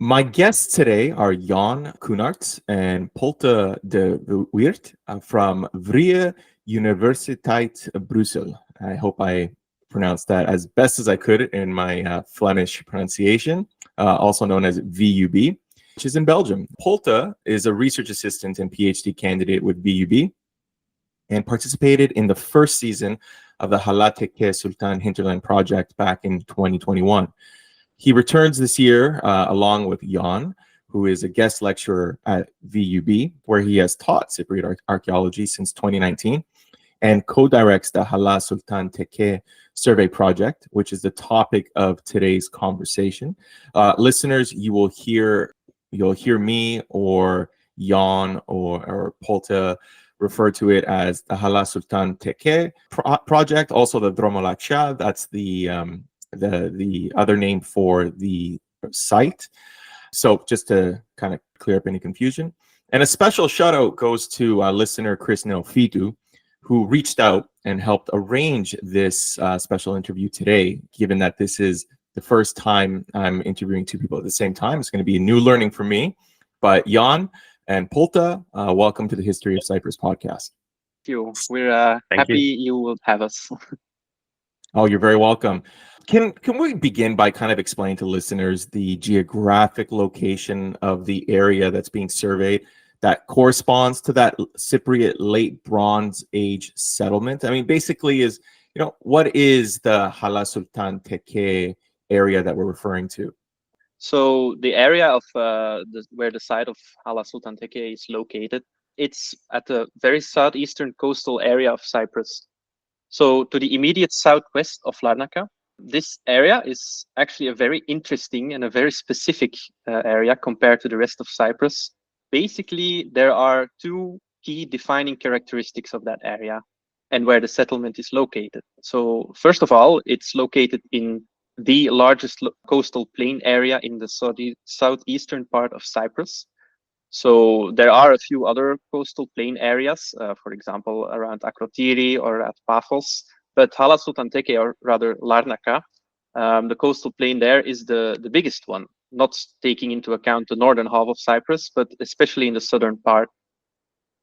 My guests today are Jan Coenaerts and Polte de Weirdt from Vrije Universiteit Brussels. I hope I pronounced that as best as I could in my Flemish pronunciation, also known as VUB, which is in Belgium. Polte is a research assistant and PhD candidate with VUB and participated in the first season of the Hala Sultan Hinterland project back in 2021. He returns this year along with Jan, who is a guest lecturer at VUB, where he has taught Cypriot archaeology since 2019, and co-directs the Hala Sultan Tekke survey project, which is the topic of today's conversation. Listeners, you'll hear me or Jan or Polte refer to it as the Hala Sultan Tekke project, also the Dromolaxia, that's the other name for the site. So just to kind of clear up any confusion. And a special shout out goes to listener Chris Neofitu, who reached out and helped arrange this special interview today, given that this is the first time I'm interviewing two people at the same time. It's going to be a new learning for me. But Jan and Polte, welcome to the History of Cyprus podcast. Thank you. We're happy you will have us. Oh, you're very welcome. Can we begin by kind of explaining to listeners the geographic location of the area that's being surveyed that corresponds to that Cypriot Late Bronze Age settlement? I mean, basically what is the Hala Sultan Tekke area that we're referring to? So the area of where the site of Hala Sultan Tekke is located, it's at the very southeastern coastal area of Cyprus. So to the immediate southwest of Larnaca. This area is actually a very interesting and a very specific area compared to the rest of Cyprus. Basically, there are two key defining characteristics of that area and where the settlement is located. So first of all, it's located in the largest coastal plain area in the southeastern part of Cyprus. So there are a few other coastal plain areas, for example, around Akrotiri or at Paphos. But Hala Sultan Tekke, or rather Larnaca, the coastal plain there is the biggest one, not taking into account the northern half of Cyprus, but especially in the southern part.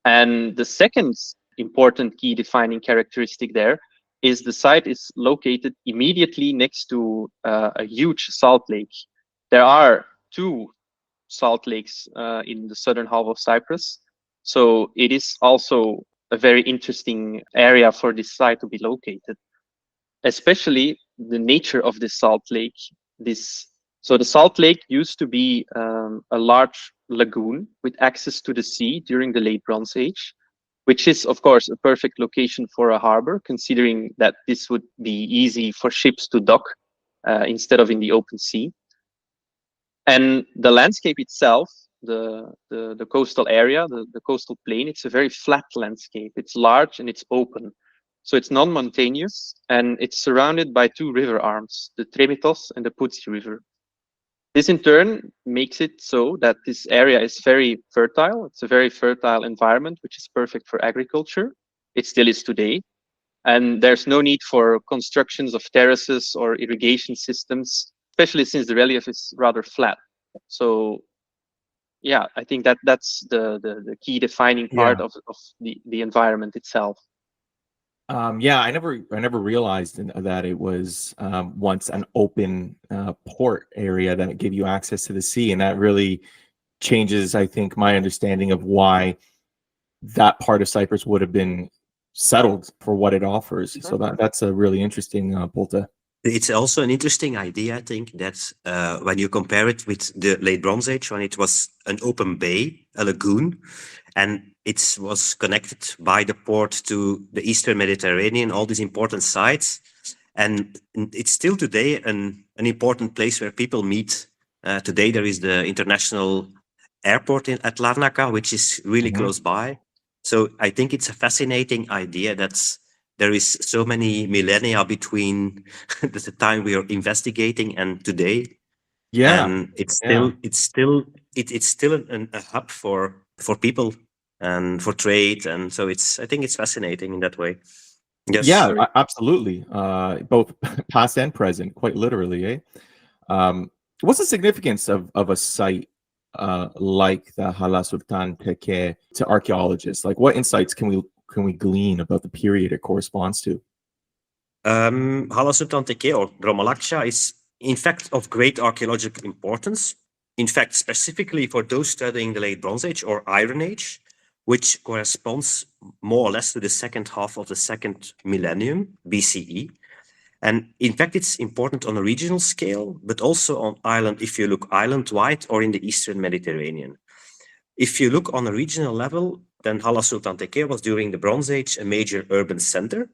And the second important key defining characteristic there is the site is located immediately next to a huge salt lake. There are two salt lakes in the southern half of Cyprus. So it is also a very interesting area for this site to be located, especially the nature of this salt lake. So the salt lake used to be a large lagoon with access to the sea during the Late Bronze Age, which is, of course, a perfect location for a harbor, considering that this would be easy for ships to dock instead of in the open sea. And the landscape itself, the coastal area, the coastal plain, it's a very flat landscape. It's large and it's open. So it's non-mountainous and it's surrounded by two river arms, the Tremitos and the Putzi River. This in turn makes it so that this area is very fertile. It's a very fertile environment, which is perfect for agriculture. It still is today. And there's no need for constructions of terraces or irrigation systems, especially since the relief is rather flat. So yeah, I think that's the key defining part of the environment itself. I never realized that it was once an open port area that gave you access to the sea, and that really changes, I think, my understanding of why that part of Cyprus would have been settled for what it offers. Mm-hmm. So that's a really interesting Polte. It's also an interesting idea, I think, that when you compare it with the Late Bronze Age, when it was an open bay, a lagoon, and it was connected by the port to the Eastern Mediterranean, all these important sites. And it's still today an important place where people meet. Today there is the international airport at Larnaca, which is really close by. So I think it's a fascinating idea that there is so many millennia between the time we are investigating and today. Yeah, and it's still a hub for people and for trade, and so I think it's fascinating in that way. Yes. Yeah, absolutely. Both past and present, quite literally. What's the significance of a site like the Hala Sultan Tekke to archaeologists? Like, what insights can we glean about the period it corresponds to? Hala Sultan Tekke, or Dromolaxia, is in fact of great archaeological importance. In fact, specifically for those studying the Late Bronze Age or Iron Age, which corresponds more or less to the second half of the second millennium BCE. And in fact, it's important on a regional scale, but also on island, if you look island-wide or in the Eastern Mediterranean. If you look on a regional level, then Hala Sultan Tekke was during the Bronze Age a major urban center.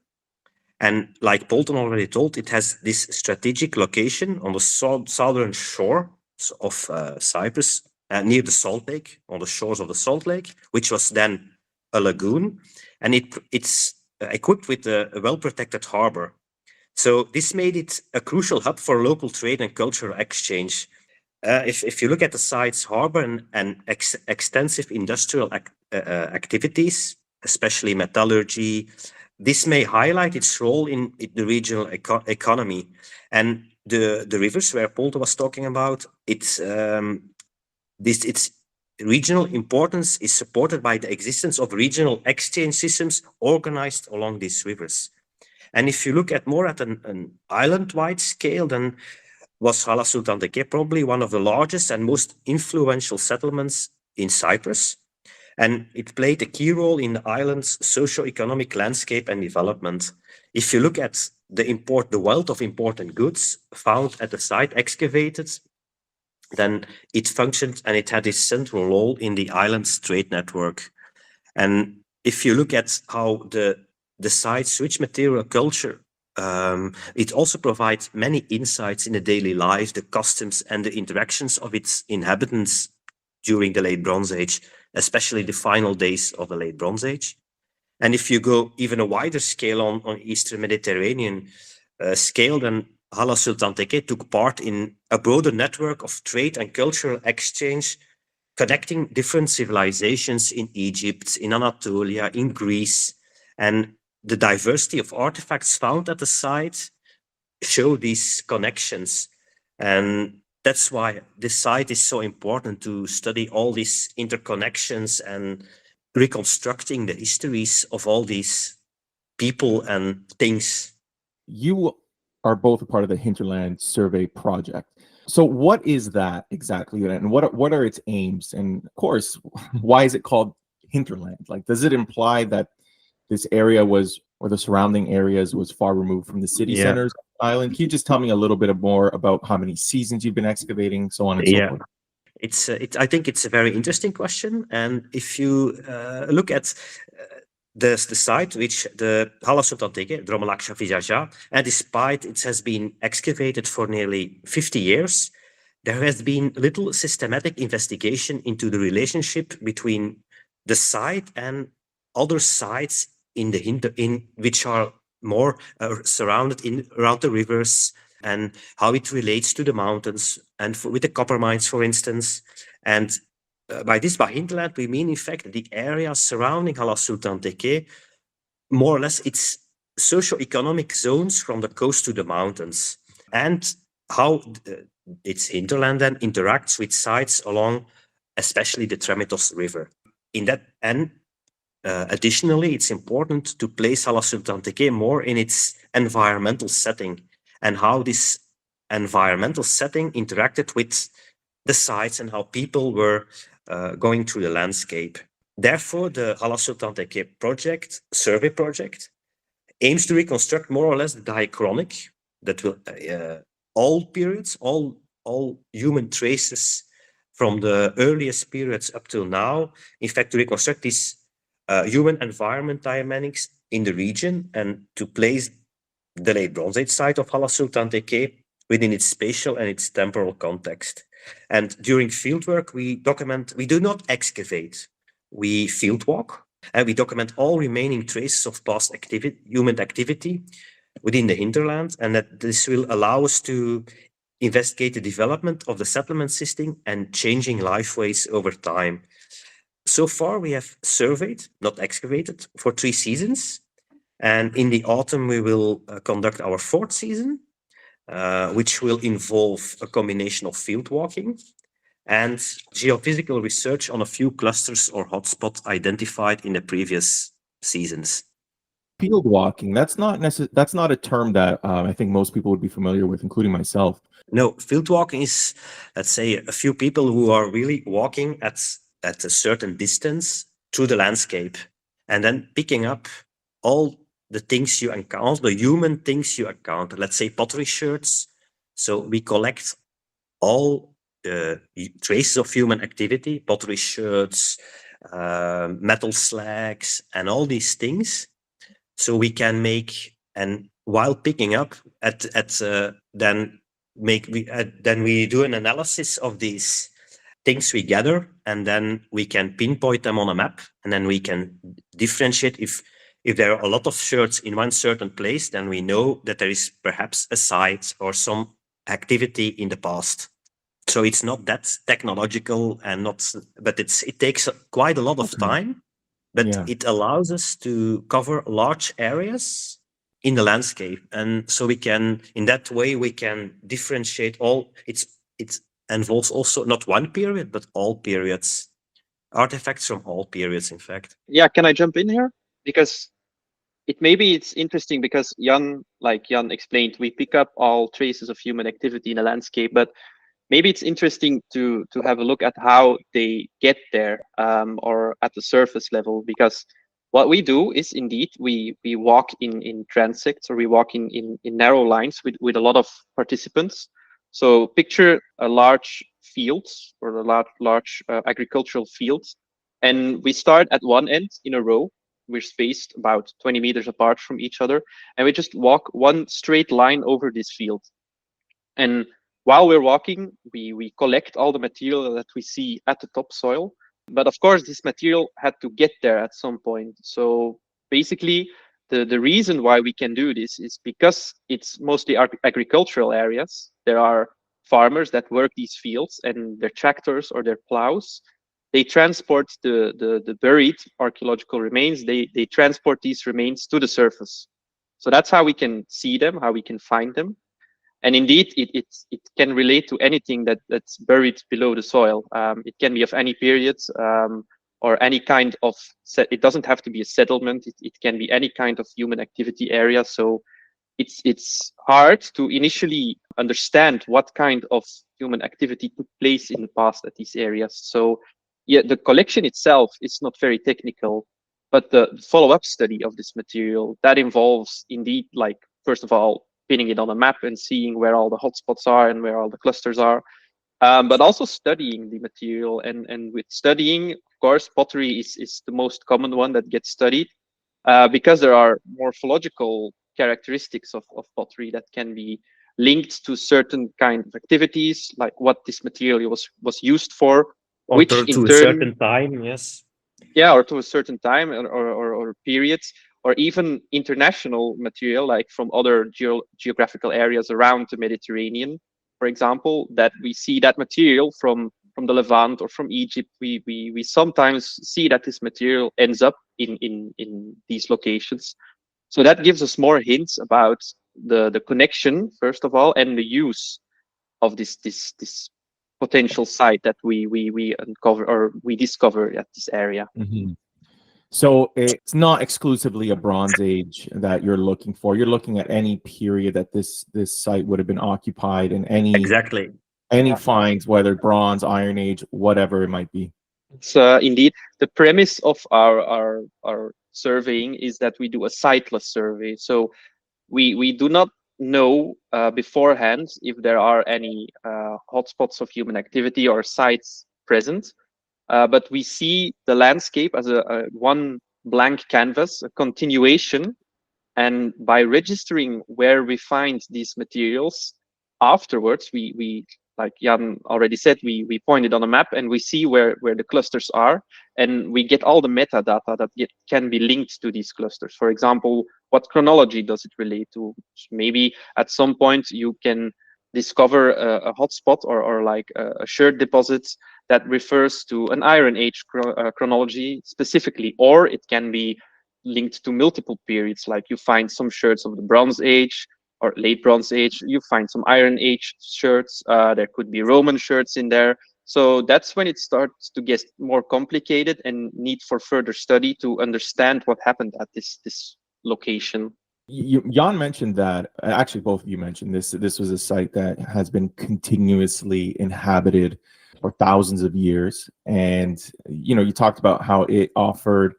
And like Polte already told, it has this strategic location on the southern shore of Cyprus, near the Salt Lake, on the shores of the Salt Lake, which was then a lagoon. And it's equipped with a well-protected harbour. So this made it a crucial hub for local trade and cultural exchange. If you look at the site's harbour and extensive industrial activities, especially metallurgy, this may highlight its role in the regional economy. And the rivers where Polte was talking about, its regional importance is supported by the existence of regional exchange systems organized along these rivers. And if you look at more at an island-wide scale, then was Hala Sultan Tekke probably one of the largest and most influential settlements in Cyprus. And it played a key role in the island's socio-economic landscape and development. If you look at the wealth of important goods found at the site excavated, then it functioned and it had a central role in the island's trade network. And if you look at how the site's rich material culture, it also provides many insights in the daily life, the customs and the interactions of its inhabitants during the Late Bronze Age, especially the final days of the Late Bronze Age. And if you go even a wider scale on Eastern Mediterranean scale, then Hala Sultan Tekke took part in a broader network of trade and cultural exchange, connecting different civilizations in Egypt, in Anatolia, in Greece. And the diversity of artifacts found at the site show these connections. And that's why this site is so important, to study all these interconnections and reconstructing the histories of all these people and things. You are both a part of the Hinterland Survey project. So what is that exactly? And what are its aims? And of course, why is it called Hinterland? Like, does it imply that this area was, or the surrounding areas, was far removed from the city centers of the island? Can you just tell me a little bit more about how many seasons you've been excavating, so on and so forth? I think it's a very interesting question. And if you look at the site, which the Hala Sultan Tekke, Dromolaxia-Vyzakia, and despite it has been excavated for nearly 50 years, there has been little systematic investigation into the relationship between the site and other sites in which are more surrounded around the rivers, and how it relates to the mountains and with the copper mines, for instance. And by hinterland, we mean in fact the area surrounding Hala Sultan Tekke, more or less its socio-economic zones from the coast to the mountains, and how its hinterland then interacts with sites along, especially the Tremitos River. In that, and additionally, it's important to place Hala Sultan Tekke more in its environmental setting, and how this environmental setting interacted with the sites and how people were going through the landscape. Therefore, the Hala Sultan Tekke survey project, aims to reconstruct more or less the diachronic that will all periods, all human traces from the earliest periods up till now. In fact, to reconstruct these human environment dynamics in the region, and to place the Late Bronze Age site of Hala Sultan Tekke within its spatial and its temporal context. And during fieldwork, we do not excavate, we fieldwalk, and we document all remaining traces of past human activity within the hinterland, and that this will allow us to investigate the development of the settlement system and changing lifeways over time. So far, we have surveyed, not excavated, for 3 seasons. And in the autumn, we will conduct our 4th season. which will involve a combination of field walking and geophysical research on a few clusters or hotspots identified in the previous seasons. Field walking, that's not a term that I think most people would be familiar with, including myself. No, field walking is, let's say, a few people who are really walking at a certain distance through the landscape and then picking up all the things you encounter, all the human things you encounter. Let's say pottery sherds. So we collect all traces of human activity, pottery sherds, metal slags, and all these things. So we can make, and while picking up then we do an analysis of these things we gather, and then we can pinpoint them on a map, and then we can differentiate if there are a lot of sherds in one certain place, then we know that there is perhaps a site or some activity in the past. So it's not that technological but it takes quite a lot of time, but it allows us to cover large areas in the landscape. And so in that way, we can differentiate it involves also not one period, but all periods, artifacts from all periods, in fact. Yeah, can I jump in here? Because it's interesting because Jan explained, we pick up all traces of human activity in a landscape, but maybe it's interesting to have a look at how they get there, or at the surface level, because what we do is indeed we walk in transects, or we walk in narrow lines with a lot of participants. So picture a large field, or a large agricultural field, and we start at one end in a row. We're spaced about 20 meters apart from each other, and we just walk one straight line over this field. And while we're walking, we collect all the material that we see at the topsoil. But of course, this material had to get there at some point. So basically, the reason why we can do this is because it's mostly agricultural areas. There are farmers that work these fields, and their tractors or their plows, they transport the buried archaeological remains. They transport these remains to the surface. So that's how we can see them, how we can find them. And indeed, it can relate to anything that's buried below the soil. It can be of any period, or any kind of it doesn't have to be a settlement. It can be any kind of human activity area. So it's hard to initially understand what kind of human activity took place in the past at these areas. So yeah, the collection itself is not very technical, but the follow-up study of this material, that involves indeed, like, first of all, pinning it on a map and seeing where all the hotspots are and where all the clusters are, but also studying the material. And with studying, of course, pottery is the most common one that gets studied, because there are morphological characteristics of pottery that can be linked to certain kind of activities, like what this material was used for, or which to in a turn, certain time, yes. Yeah, or to a certain time, or periods, or even international material, like from other geographical areas around the Mediterranean, for example, that we see that material from the Levant or from Egypt. We sometimes see that this material ends up in these locations. So that gives us more hints about the connection, first of all, and the use of this potential site that we uncover, or we discover at this area. Mm-hmm. So it's not exclusively a Bronze Age that you're looking for. You're looking at any period that this site would have been occupied, and any finds, whether Bronze, Iron Age, whatever it might be. It's indeed the premise of our surveying is that we do a siteless survey. So we do not know beforehand if there are any hotspots of human activity or sites present, but we see the landscape as a one blank canvas, a continuation. And by registering where we find these materials afterwards, we like Jan already said, we point it on a map and we see where the clusters are, and we get all the metadata that can be linked to these clusters. For example, what chronology does it relate to? Maybe at some point you can discover a hotspot, or like a sherd deposit that refers to an Iron Age chronology specifically, or it can be linked to multiple periods, like you find some sherds of the Bronze Age, or Late Bronze Age. You find some Iron Age shirts. There could be Roman shirts in there. So that's when it starts to get more complicated and need for further study to understand what happened at this location. Jan mentioned that, actually both of you mentioned this was a site that has been continuously inhabited for thousands of years. And, you talked about how it offered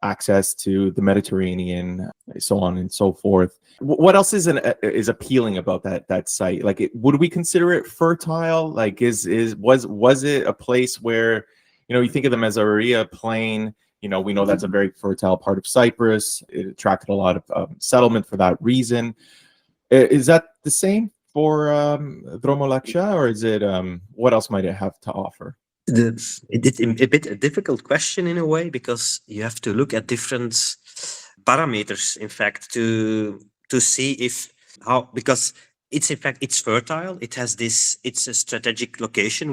access to the Mediterranean, so on and so forth. What else is appealing about that site? Like, would we consider it fertile? Like, was it a place where, you think of the Mesoria Plain? We know that's a very fertile part of Cyprus. It attracted a lot of settlement for that reason. Is that the same for Dromolaxia, or is it what else might it have to offer? It's a bit a difficult question in a way, because you have to look at different parameters, in fact, to see because it's fertile. It's a strategic location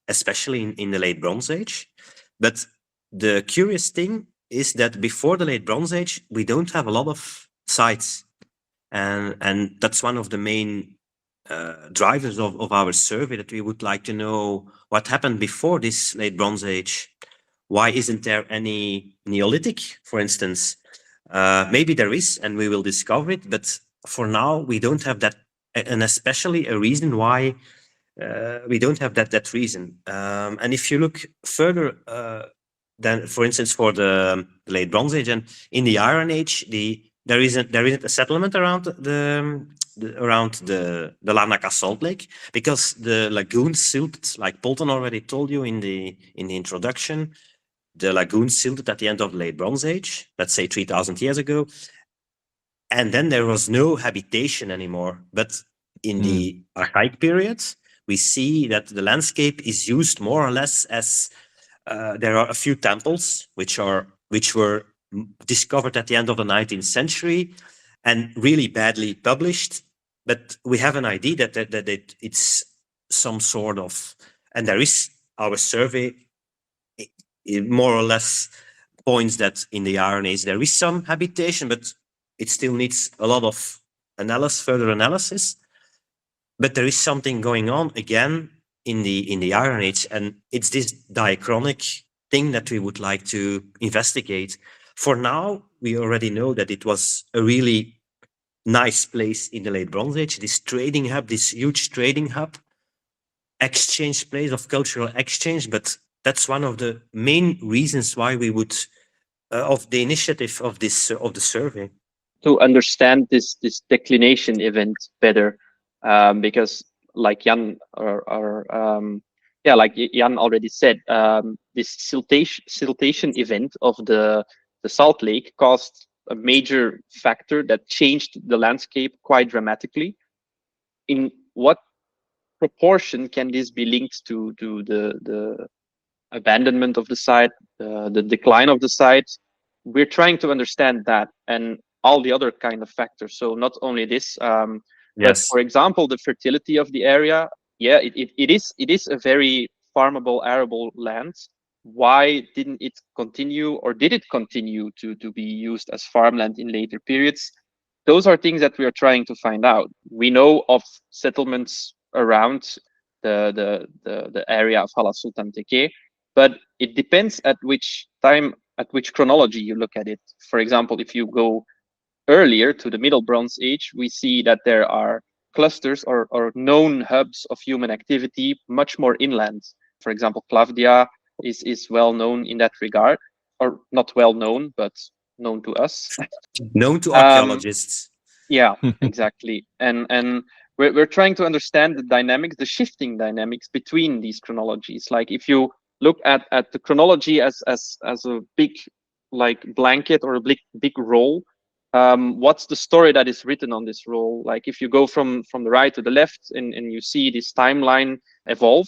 especially in the Late Bronze Age. But the curious thing is that before the Late Bronze Age, we don't have a lot of sites. And that's one of the main drivers of our survey, that we would like to know what happened before this Late Bronze Age. Why isn't there any Neolithic, for instance? Maybe there is, and we will discover it, but for now we don't have that, and especially a reason why we don't have that reason. And if you look further, then, for instance, for the Late Bronze Age and in the Iron Age, there isn't a settlement around the Larnaca Salt Lake, because the lagoons silted, like Polte already told you in the introduction. The lagoons silted at the end of the Late Bronze Age, let's say 3,000 years ago, and then there was no habitation anymore. But in the Archaic period, we see that the landscape is used more or less as there are a few temples which were discovered at the end of the 19th century and really badly published. But we have an idea that it's some sort of, and there is our survey, it more or less points that in the Iron Age there is some habitation, but it still needs a lot of further analysis. But there is something going on again in the Iron Age, and it's this diachronic thing that we would like to investigate. For now, we already know that it was a really nice place in the Late Bronze Age, this trading hub, this huge trading hub, exchange place of cultural exchange. But that's one of the main reasons why we would, of the initiative of the survey. To understand this declination event better, because like Jan like Jan already said, this siltation event of the Salt Lake caused a major factor that changed the landscape quite dramatically. In what proportion can this be linked to the abandonment of the site, the decline of the site? We're trying to understand that and all the other kind of factors. So not only this, but for example, the fertility of the area. Yeah, it is a very farmable, arable land. Why didn't it continue, or did it continue to be used as farmland in later periods? Those are things that we are trying to find out. We know of settlements around the area of Hala Sultan Tekke, but it depends at which time, at which chronology you look at it. For example, if you go earlier to the Middle Bronze Age, we see that there are clusters or known hubs of human activity much more inland. For example, Klavdia is well known in that regard, or not well known, but known to us. Known to archaeologists. Yeah, exactly. And we're trying to understand the dynamics, the shifting dynamics between these chronologies. Like if you look at the chronology as a big like blanket or a big roll, what's the story that is written on this roll? Like if you go from the right to the left and you see this timeline evolve,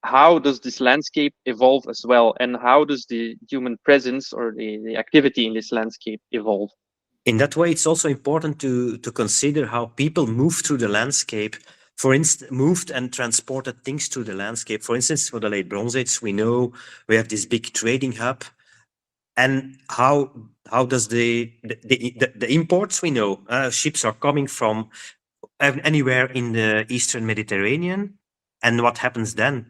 how does this landscape evolve as well? And how does the human presence or the activity in this landscape evolve? In that way, it's also important to consider how people move through the landscape. For instance, moved and transported things through the landscape. For instance, for the Late Bronze Age, we know we have this big trading hub. And how does the imports, we know ships are coming from anywhere in the Eastern Mediterranean. And what happens then?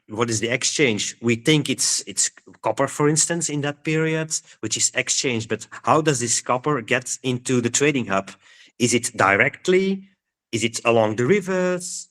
What is the exchange? We think it's copper, for instance, in that period, which is exchanged. But how does this copper get into the trading hub? Is it directly? Is it along the rivers?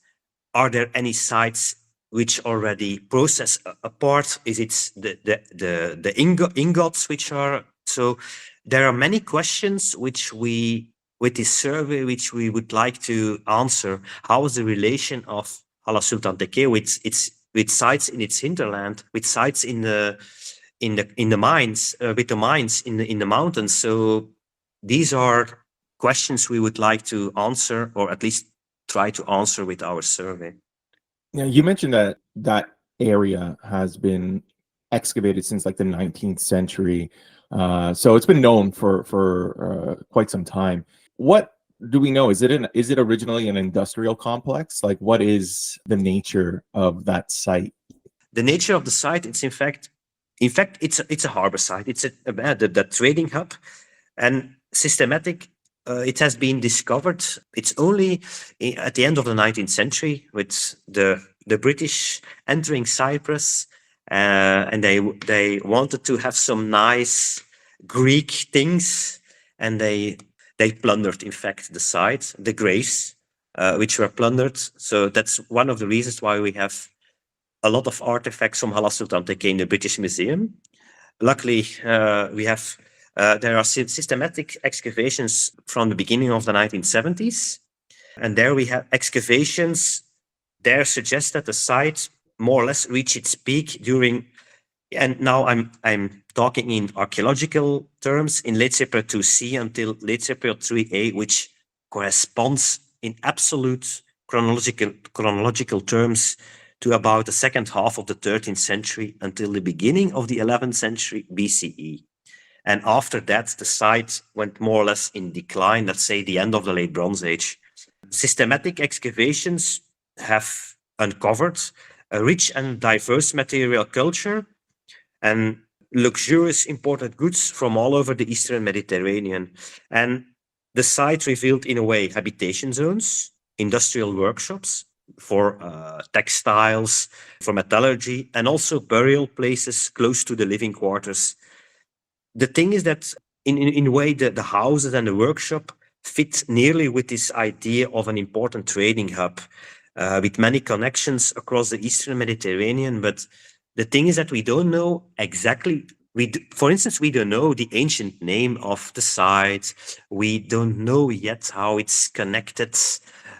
Are there any sites which already process a part? Is it the ingots which are? So there are many questions which we, with this survey, which we would like to answer. How is the relation of Hala Sultan Tekke with sites in its hinterland, with sites in the mines, with the mines in the mountains? So these are questions we would like to answer, or at least try to answer with our survey. Yeah, you mentioned that that area has been excavated since like the 19th century. So it's been known for quite some time. What do we know? Is it originally an industrial complex? Like, what is the nature of that site? The nature of the site, it's in fact, it's a harbor site. It's the trading hub, and systematic. It has been discovered. It's only at the end of the 19th century with the British entering Cyprus, and they wanted to have some nice Greek things, and they plundered, in fact, the site, the graves, which were plundered. So that's one of the reasons why we have a lot of artifacts from Hala Sultan Tekke in the British Museum. Luckily, we have there are systematic excavations from the beginning of the 1970s, and there we have excavations. There suggest that the site more or less reached its peak during, and now I'm talking in archaeological terms, in late Cypriot 2C until late Cypriot 3A, which corresponds in absolute chronological terms to about the second half of the 13th century until the beginning of the 11th century BCE. And after that, the site went more or less in decline, let's say the end of the Late Bronze Age. Systematic excavations have uncovered a rich and diverse material culture and luxurious imported goods from all over the Eastern Mediterranean. And the site revealed, in a way, habitation zones, industrial workshops for textiles, for metallurgy, and also burial places close to the living quarters. The thing is that in a way, the houses and the workshop fit nearly with this idea of an important trading hub with many connections across the Eastern Mediterranean. But the thing is that we don't know exactly. For instance, we don't know the ancient name of the site. We don't know yet how it's connected,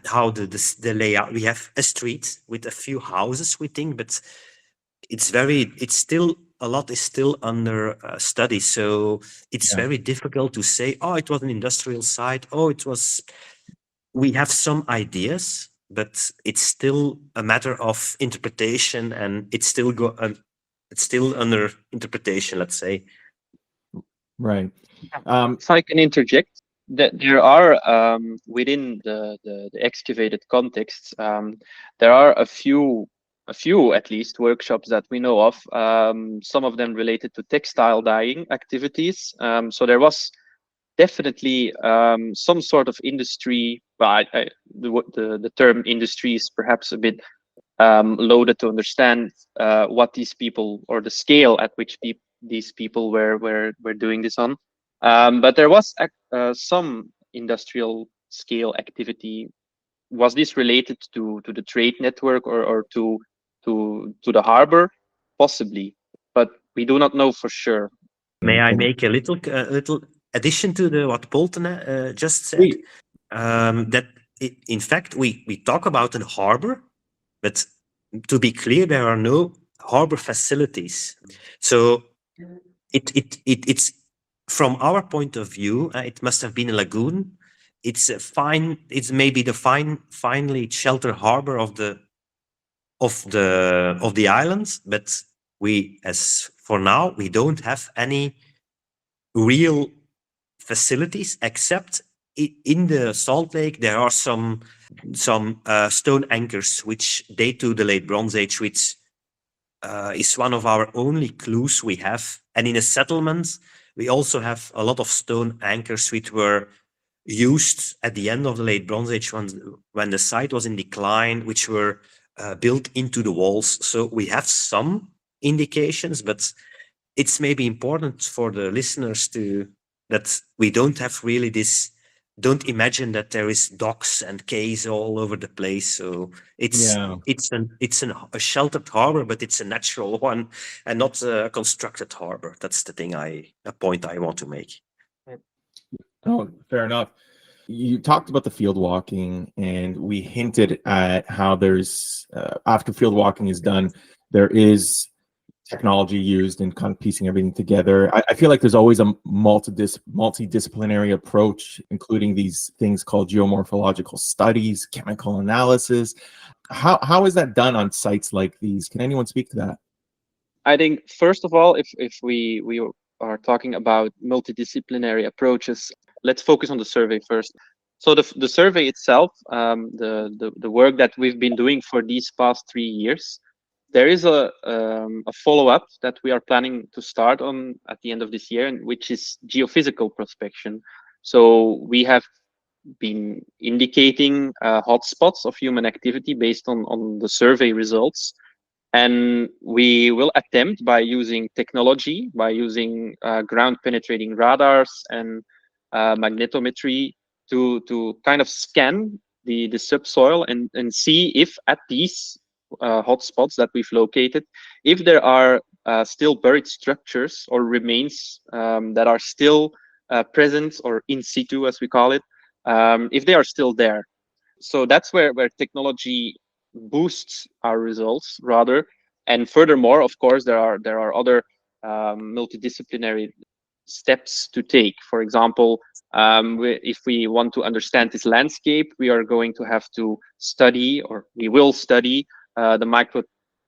how the layout. We have a street with a few houses, we think, but it's still, a lot is still under study. So it's very difficult to say, oh, it was an industrial site. Oh, it was, we have some ideas, but it's still a matter of interpretation, and it's still under interpretation, let's say. Right. If I can interject, that there are within the excavated context, there are a few at least workshops that we know of. Some of them related to textile dyeing activities. So there was definitely some sort of industry. Well, the term industry is perhaps a bit loaded to understand what these people, or the scale at which these people were doing this on. But there was some industrial scale activity. Was this related to the trade network or to the harbor? Possibly, but we do not know for sure. May I make a little addition to what Polte just said? That in fact we talk about a harbor, but to be clear, there are no harbor facilities. So it's from our point of view, it must have been a lagoon. It's maybe the finely sheltered harbor of the island, but as for now, we don't have any real facilities, except in the salt lake there are some stone anchors which date to the Late Bronze Age, which is one of our only clues we have. And in a settlement, we also have a lot of stone anchors which were used at the end of the Late Bronze Age when the site was in decline, which were built into the walls. So we have some indications, but it's maybe important for the listeners that we don't have really this. Don't imagine that there is docks and quays all over the place. So it's a sheltered harbor, but it's a natural one and not a constructed harbor. That's the thing a point I want to make. Oh, fair enough. You talked about the field walking, and we hinted at how there's after field walking is done, there is technology used in kind of piecing everything together. I feel like there's always a multidisciplinary approach, including these things called geomorphological studies, chemical analysis. How is that done on sites like these? Can anyone speak to that? I think, first of all, if we are talking about multidisciplinary approaches, let's focus on the survey first. So the survey itself, the work that we've been doing for these past 3 years, there is a follow-up that we are planning to start on at the end of this year, which is geophysical prospection. So we have been indicating hotspots of human activity based on the survey results. And we will attempt, by using technology, by using ground penetrating radars and magnetometry, to kind of scan the subsoil and see if at these hotspots that we've located, if there are still buried structures or remains that are still present, or in situ as we call it, if they are still there. So that's where technology boosts our results rather. And furthermore, of course, there are other multidisciplinary steps to take. For example, if we want to understand this landscape, we are going to have to study, or we will study, the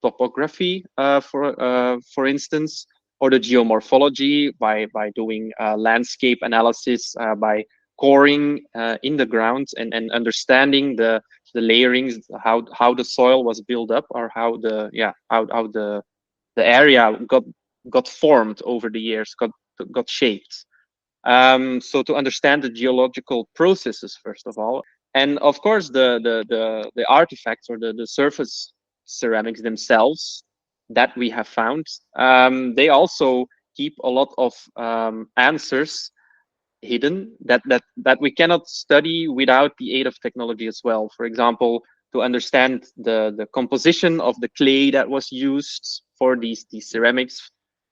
microtopography, for instance, or the geomorphology by doing landscape analysis, by coring in the ground and understanding the layerings, how the soil was built up, or how the area got formed over the years, got shaped. So to understand the geological processes first of all, and of course the artifacts, or the surface ceramics themselves that we have found, they also keep a lot of answers hidden that we cannot study without the aid of technology as well. For example, to understand the composition of the clay that was used for these ceramics,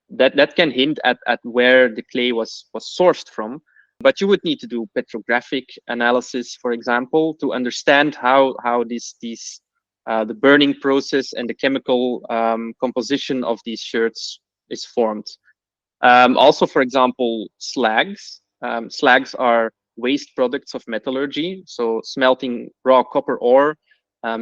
that can hint at where the clay was sourced from. But you would need to do petrographic analysis, for example, to understand how the burning process and the chemical composition of these sherds is formed. Also, for example, slags. Slags are waste products of metallurgy, so smelting raw copper ore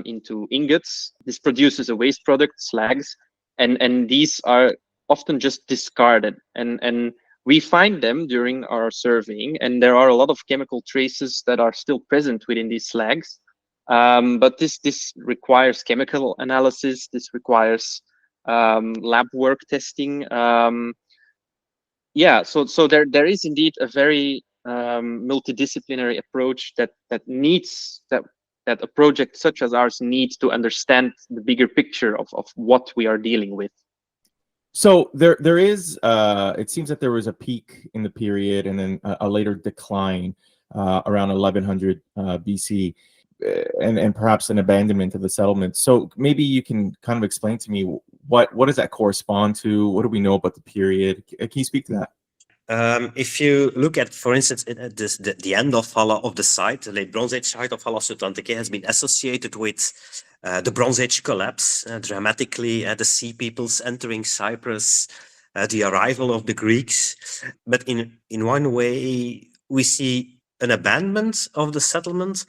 into ingots. This produces a waste product, slags, and these are often just discarded. And we find them during our surveying, and there are a lot of chemical traces that are still present within these slags. But this requires chemical analysis. This requires lab work testing. So there is indeed a very multidisciplinary approach that a project such as ours needs to understand the bigger picture of what we are dealing with. So there is it seems that there was a peak in the period and then a later decline around 1100 BC, and perhaps an abandonment of the settlement. So maybe you can kind of explain to me what does that correspond to? What do we know about the period? Can you speak to that? If you look at, for instance, the end of the site, the Late Bronze Age site of Hala Sultan Tekke has been associated with the Bronze Age collapse, dramatically, the sea peoples entering Cyprus, the arrival of the Greeks. But in one way, we see an abandonment of the settlement.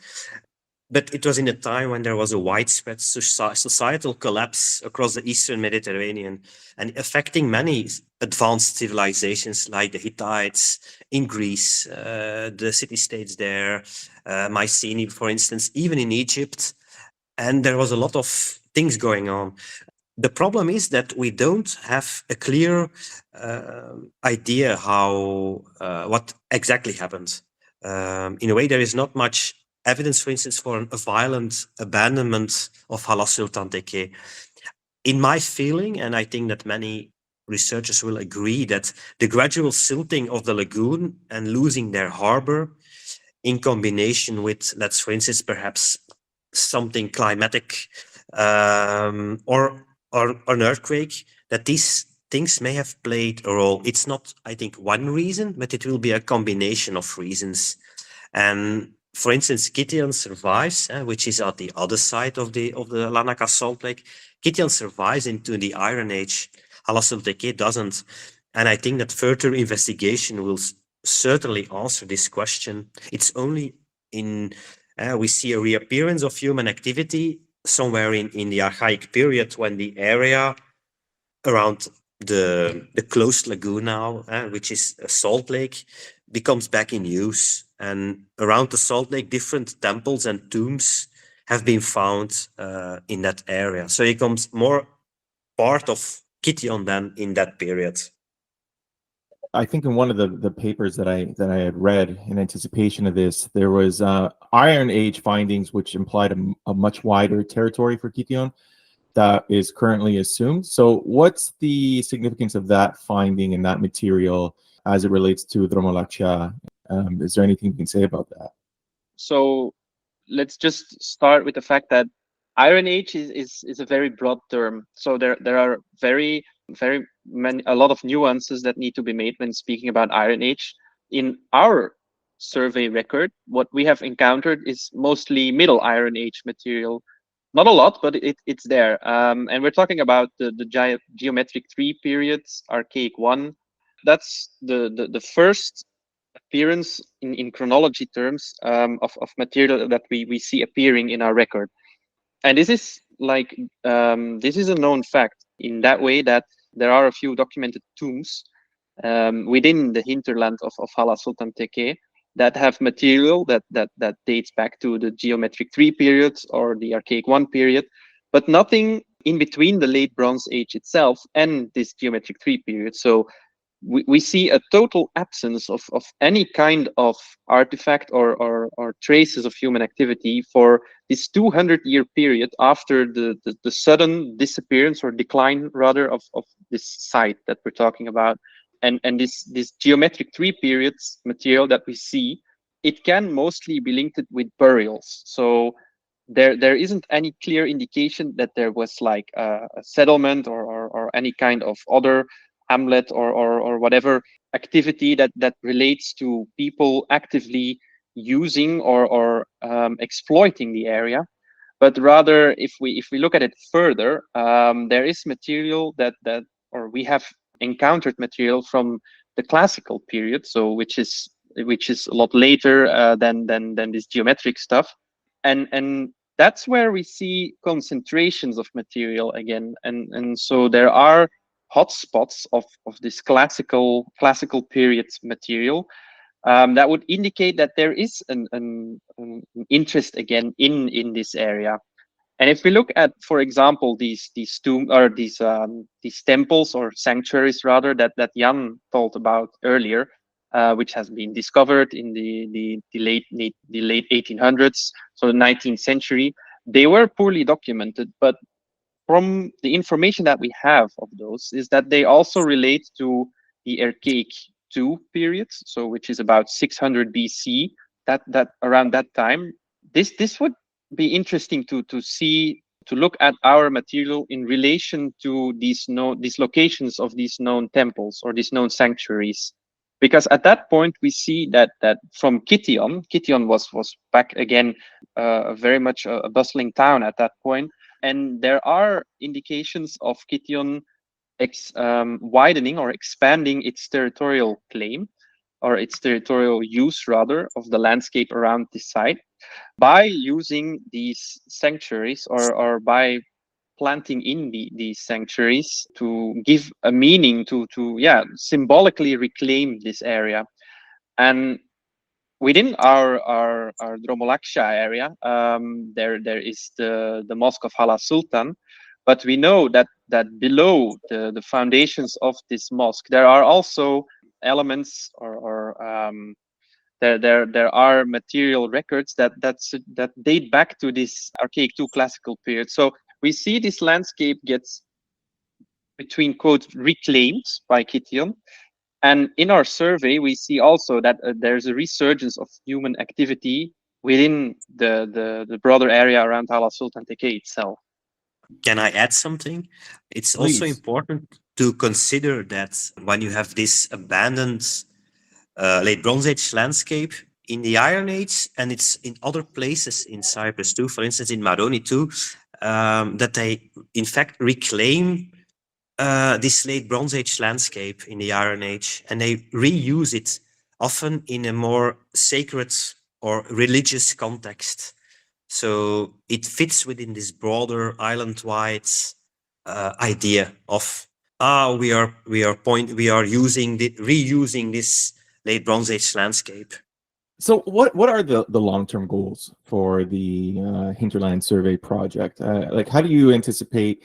But it was in a time when there was a widespread societal collapse across the Eastern Mediterranean and affecting many advanced civilizations like the Hittites in Greece, the city-states there, Mycenae, for instance, even in Egypt. And there was a lot of things going on. The problem is that we don't have a clear idea how what exactly happened. In a way, there is not much evidence, for instance, for a violent abandonment of Hala Sultan Tekke. In my feeling, and I think that many researchers will agree, that the gradual silting of the lagoon and losing their harbor, in combination with, let's for instance, perhaps something climatic or an earthquake, that these things may have played a role. It's not, I think, one reason, but it will be a combination of reasons. And for instance, Kition survives, which is at the other side of the Larnaca Salt Lake. Kition survives into the Iron Age. Hala Sultan Tekke doesn't. And I think that further investigation will certainly answer this question. It's only in we see a reappearance of human activity somewhere in the archaic period, when the area around the closed lagoon now, which is a salt lake, becomes back in use. And around the salt lake, different temples and tombs have been found in that area. So it becomes more part of Kition than in that period. I think in one of the papers that I had read in anticipation of this, there was Iron Age findings which implied a much wider territory for Kition that is currently assumed. So what's the significance of that finding and that material as it relates to Dromolaxia? Is there anything you can say about that? So let's just start with the fact that Iron Age is a very broad term. So there are very many, a lot of nuances that need to be made when speaking about Iron Age. In our survey record, what we have encountered is mostly Middle Iron Age material. Not a lot, but it's there. And we're talking about the geometric 3 periods, archaic 1. That's the first appearance in chronology terms of material that we see appearing in our record. And this is like this is a known fact in that way that there are a few documented tombs within the hinterland of Hala Sultan Tekke that have material that dates back to the geometric 3 periods or the archaic 1 period, but nothing in between the late Bronze Age itself and this geometric 3 period. So we see a total absence of any kind of artifact or traces of human activity for this 200-year period after the sudden disappearance or decline rather of this site that we're talking about. And this geometric 3 periods material that we see, it can mostly be linked with burials. So there isn't any clear indication that there was like a settlement or any kind of other hamlet or whatever activity that relates to people actively using or exploiting the area. But rather, if we look at it further, there is material that or we have encountered material from the classical period, so which is a lot later than this geometric stuff, and that's where we see concentrations of material again, and so there are hotspots of this classical period material that would indicate that there is an interest again in this area. And if we look at, for example, these tomb or these temples or sanctuaries rather that Jan told about earlier, which has been discovered in the late 1800s, so the 19th century, they were poorly documented. But from the information that we have of those is that they also relate to the archaic 2 period, so which is about 600 BC. That around that time, this would be interesting to see, to look at our material in relation to these locations of these known temples or these known sanctuaries, because at that point we see that from Kition was back again very much a bustling town at that point, and there are indications of Kition widening or expanding its territorial claim, or its territorial use rather, of the landscape around this site by using these sanctuaries or by planting in these sanctuaries to give a meaning to symbolically reclaim this area. And within our Dromolaxia area, there is the mosque of Hala Sultan, but we know that that below the foundations of this mosque, there are also elements there are material records that date back to this archaic 2 classical period. So we see this landscape gets, between quotes, reclaimed by Kition. And in our survey, we see also that there's a resurgence of human activity within the broader area around Hala Sultan Tekke itself. Can I add something? It's also Please. important to consider that when you have this abandoned late Bronze Age landscape in the Iron Age, and it's in other places in Cyprus too, for instance in Maroni too, that they in fact reclaim this late Bronze Age landscape in the Iron Age, and they reuse it often in a more sacred or religious context. So it fits within this broader island-wide idea of we are reusing this late Bronze Age landscape. So what are the long-term goals for the Hinterland Survey project? Like, how do you anticipate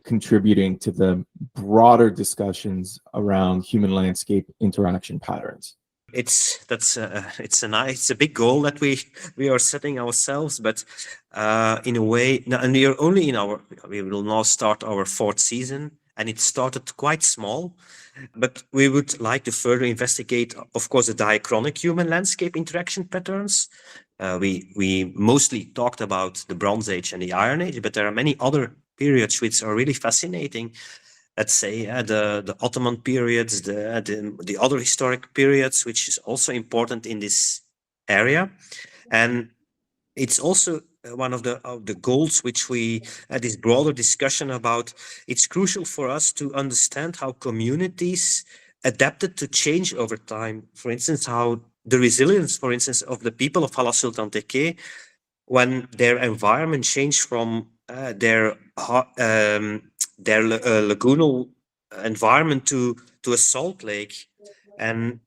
contributing to the broader discussions around human landscape interaction patterns? It's a big goal that we are setting ourselves, but in a way, and we will now start our 4th season, and it started quite small, but we would like to further investigate, of course, the diachronic human landscape interaction patterns. We mostly talked about the Bronze Age and the Iron Age, but there are many other periods which are really fascinating. Let's say the Ottoman periods, the other historic periods, which is also important in this area. And it's also one of the goals which we had this broader discussion about. It's crucial for us to understand how communities adapted to change over time. For instance, how the resilience, for instance, of the people of Hala Sultan Tekke, when their environment changed from their lagoonal environment to a salt lake. And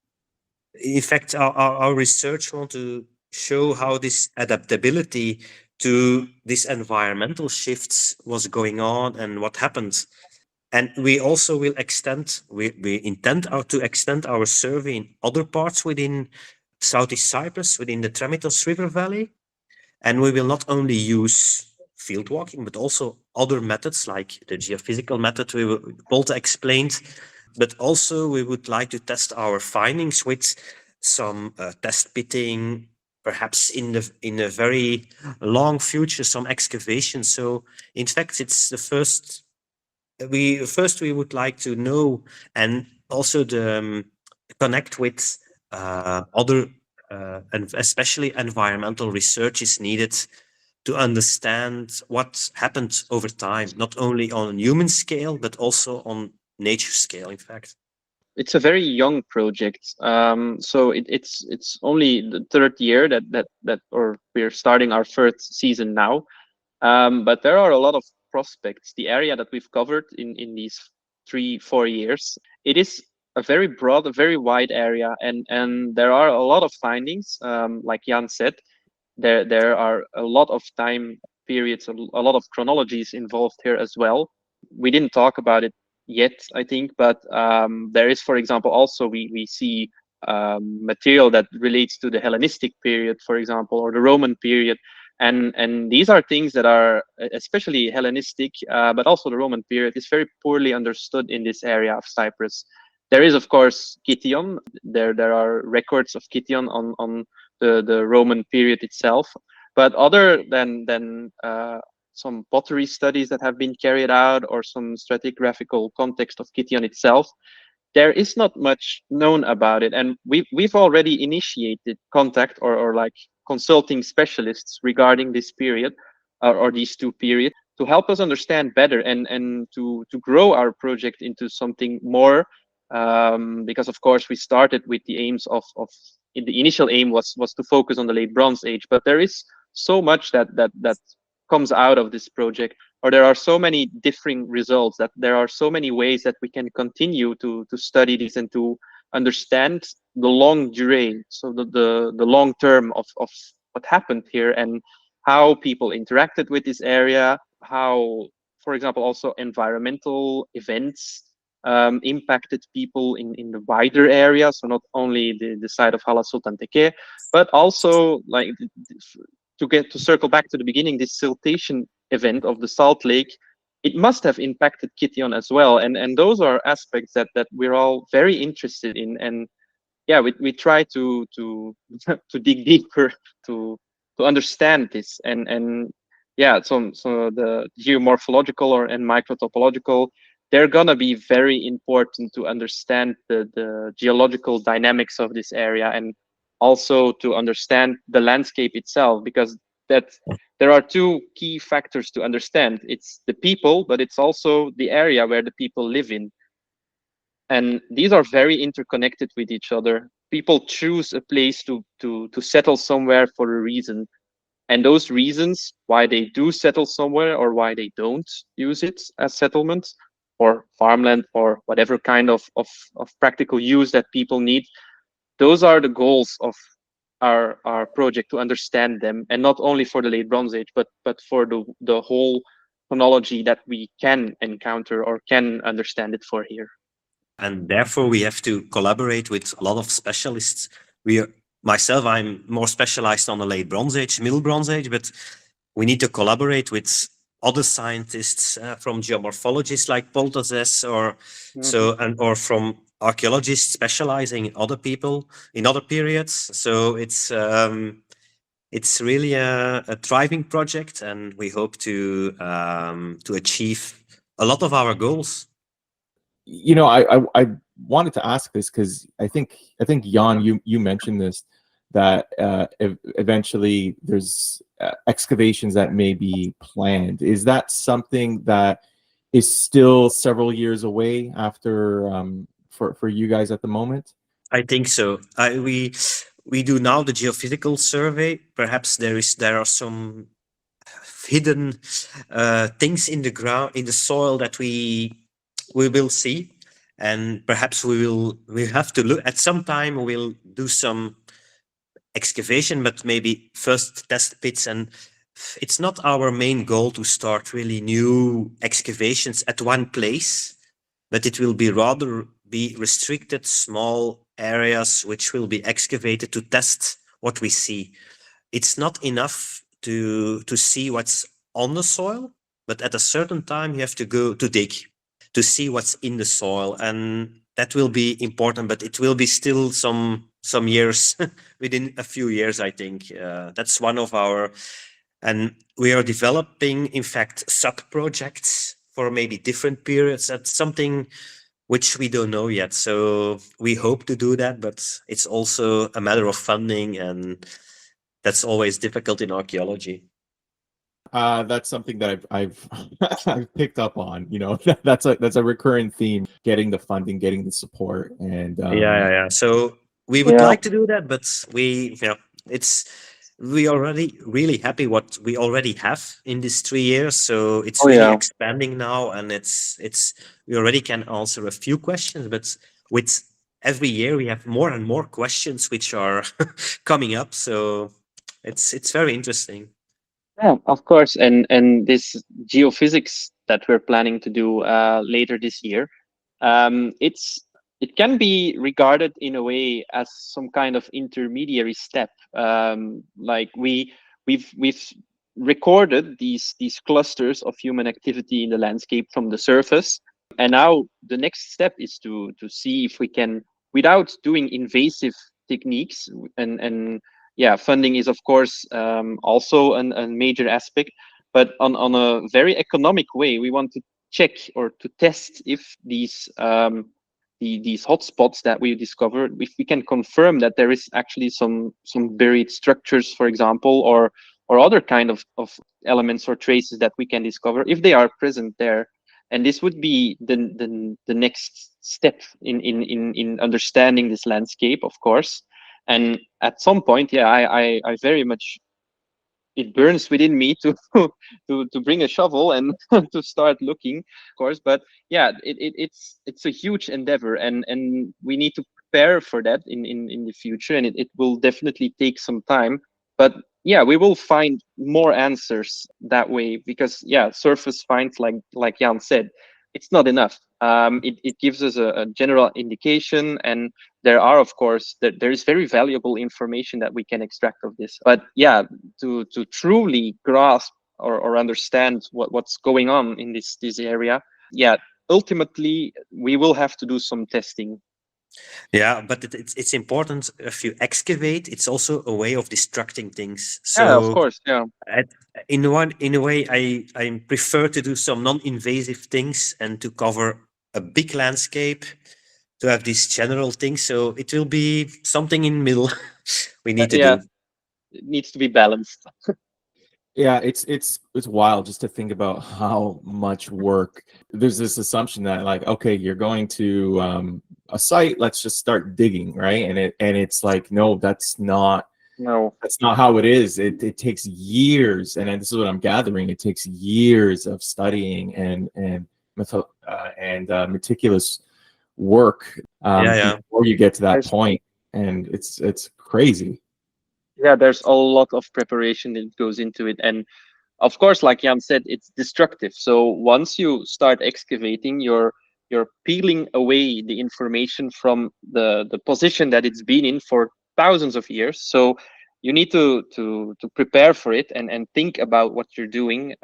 in fact, our research want to show how this adaptability to these environmental shifts was going on and what happened. And we also will we intend to extend our survey in other parts within Southeast Cyprus, within the Tremitos River Valley. And we will not only use field walking, but also other methods like the geophysical method Polte explained. But also we would like to test our findings with some test pitting, perhaps in a very long future, some excavations. So in fact, it's the first. We would like to know and also connect with other and especially environmental research is needed to understand what happened over time, not only on human scale, but also on nature scale, in fact. It's a very young project. So it's only the 3rd year or we're starting our 1st season now. But there are a lot of prospects. The area that we've covered in these 3-4 years, it is a very broad, a very wide area, and there are a lot of findings. Like Jan said, there are a lot of time periods, a lot of chronologies involved here as well. We didn't talk about it yet, I think, but there is, for example, also we see material that relates to the Hellenistic period, for example, or the Roman period. And these are things that are especially Hellenistic, but also the Roman period is very poorly understood in this area of Cyprus. There is, of course, Kition. There are records of Kition on the Roman period itself. But other than some pottery studies that have been carried out or some stratigraphical context of Kition itself, there is not much known about it. And we've already initiated contact or like consulting specialists regarding this period or these 2 periods to help us understand better and to grow our project into something more. Because of course we started with the aims of the initial aim was to focus on the late Bronze Age, but there is so much that comes out of this project, or there are so many differing results, that there are so many ways that we can continue to study this and to understand the long durée, so the long term of what happened here and how people interacted with this area, how for example, also environmental events impacted people in the wider area. So not only the site of Hala Sultan Tekke, but also like to circle back to the beginning, this siltation event of the salt lake, it must have impacted Kition as well. And those are aspects that we're all very interested in. And yeah, we try to to dig deeper to understand this. And yeah, so the geomorphological and microtopological, they're gonna be very important to understand the geological dynamics of this area, and also to understand the landscape itself, because that there are two key factors to understand. It's the people, but it's also the area where the people live in. And these are very interconnected with each other. People choose a place to settle somewhere for a reason. And those reasons why they do settle somewhere or why they don't use it as settlement or farmland or whatever kind of practical use that people need, those are the goals of our project, to understand them, and not only for the late Bronze Age, but for the whole chronology that we can encounter or can understand it for here. And therefore we have to collaborate with a lot of specialists. Myself, I'm more specialized on the late Bronze Age, Middle Bronze Age, but we need to collaborate with other scientists, from geomorphologists like Polte says, or or from archaeologists specializing in other people in other periods. So it's really a thriving project, and we hope to achieve a lot of our goals. You know, I wanted to ask this because I think Jan, you mentioned this, that eventually there's excavations that may be planned. Is that something that is still several years away after for you guys at the moment? I think so. We do now the geophysical survey. Perhaps there are some hidden things in the ground, in the soil, that we will see, and perhaps we have to look at some time. We'll do some excavation, but maybe first test pits. And it's not our main goal to start really new excavations at one place, but it will be rather be restricted small areas which will be excavated to test what we see. It's not enough to see what's on the soil, but at a certain time you have to go to dig to see what's in the soil, and that will be important. But it will be still some years, within a few years, I think. That's one of our, and we are developing, in fact, sub projects for maybe different periods. That's something which we don't know yet. So we hope to do that, but it's also a matter of funding, and that's always difficult in archaeology. That's something that I've I've picked up on. You know, that's a recurring theme: getting the funding, getting the support, and Yeah. So we would like to do that, but we already really happy what we already have in these 3 years. So it's really expanding now, and it's we already can answer a few questions, but with every year we have more and more questions which are coming up. So it's very interesting. Yeah, of course. And this geophysics that we're planning to do later this year, it can be regarded in a way as some kind of intermediary step. Like we've recorded these clusters of human activity in the landscape from the surface, and now the next step is to see if we can, without doing invasive techniques, and yeah, funding is of course also a major aspect, but on a very economic way, we want to check or to test if these these hotspots that we discovered, if we can confirm that there is actually some buried structures, for example, or other kind of elements or traces that we can discover, if they are present there. And this would be the next step in understanding this landscape, of course. And at some point, yeah, I very much, it burns within me to to bring a shovel and to start looking, of course. But yeah, it's a huge endeavor, and we need to prepare for that in the future, and it will definitely take some time. But yeah, we will find more answers that way, because yeah, surface finds, like Jan said, it's not enough. It gives us a general indication, and there are, of course, there is very valuable information that we can extract of this. But yeah, to truly grasp or understand what's going on in this area, yeah, ultimately we will have to do some testing. Yeah, but it's important. If you excavate, it's also a way of destructing things. Yeah, of So course, yeah. in a way, I prefer to do some non-invasive things and to cover a big landscape, to have these general things. So it will be something in middle we need to Yeah, do. it needs to be balanced. Yeah, it's wild just to think about how much work. There's this assumption that, like, okay, you're going to a site, let's just start digging, right? And it's like, no, that's not No. how it is. It takes years, and this is what I'm gathering. It takes years of studying and meticulous work Yeah. before you get to that There's- point, and it's crazy. Yeah, there's a lot of preparation that goes into it, and of course, like Jan said, it's destructive. So once you start excavating, you're peeling away the information from the position that it's been in for thousands of years. So you need to prepare for it and think about what you're doing.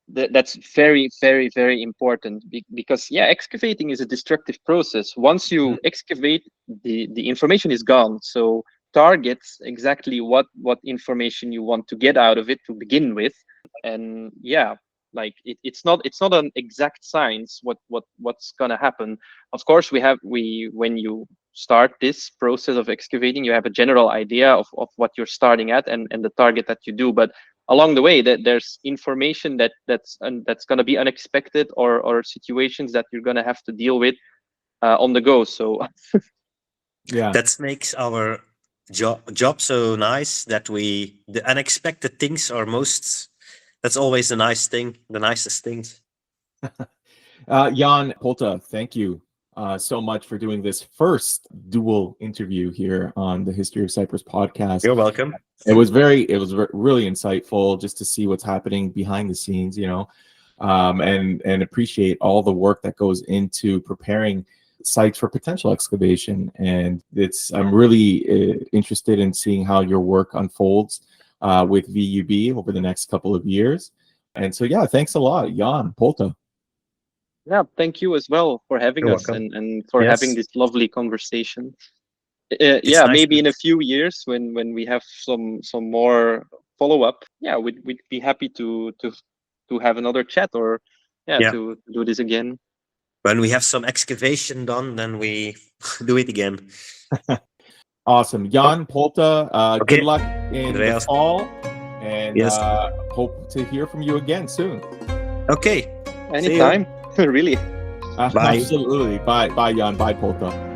That's very, very, very important, because yeah, excavating is a destructive process. Once you excavate, the information is gone. So targets exactly what information you want to get out of it to begin with. And yeah, like it's not an exact science what's gonna happen. Of course, when you start this process of excavating, you have a general idea of what you're starting at and the target that you do, but along the way that there's information that's going to be unexpected, or situations that you're going to have to deal with on the go. So Yeah, That makes our job so nice, that the unexpected things are that's always the nice thing, the nicest things. Jan, Polte, thank you so much for doing this first dual interview here on the History of Cyprus podcast. You're welcome. It was really insightful just to see what's happening behind the scenes, and appreciate all the work that goes into preparing sites for potential excavation. And I'm really interested in seeing how your work unfolds with VUB over the next couple of years. And so, yeah, thanks a lot, Jan, Polte. yeah, thank you as well for having You're us welcome. and for Yes. having this lovely conversation. It's Yeah, nice maybe to- in a few years when we have some more follow-up, yeah, we'd be happy to have another chat, or Yeah. to do this again. When we have some excavation done, then we do it again. Awesome. Jan, Polte, Okay. good luck in Andreas. the fall, and Yes. hope to hear from you again soon. Okay. Anytime. Really. Bye. Absolutely. Bye, Jan. Bye, Polte.